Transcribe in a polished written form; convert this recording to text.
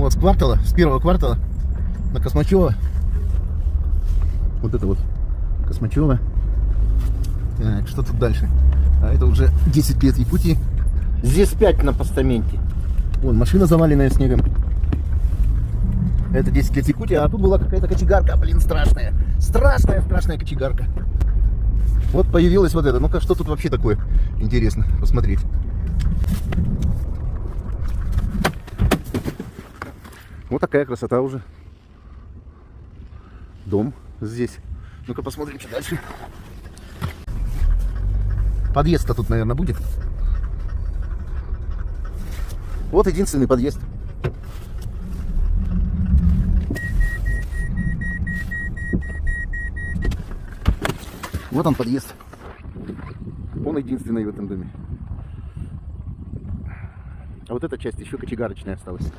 Вот с квартала, с первого квартала на Космачева. Вот это вот Космачева. Так, что тут дальше? А это уже 10 лет Якутии. Здесь 5 на постаменте. Вон машина заваленная снегом. Это 10 лет Якутии, а тут была какая-то кочегарка, блин, страшная. Страшная кочегарка. Вот появилась вот это. Ну-ка, что тут вообще такое? Интересно посмотреть. Вот такая красота уже. Дом здесь. Ну-ка посмотрим, что дальше. Подъезд-то тут, наверное, будет. Вот единственный подъезд. Вот он подъезд. Он единственный в этом доме. А вот эта часть еще кочегарочная осталась.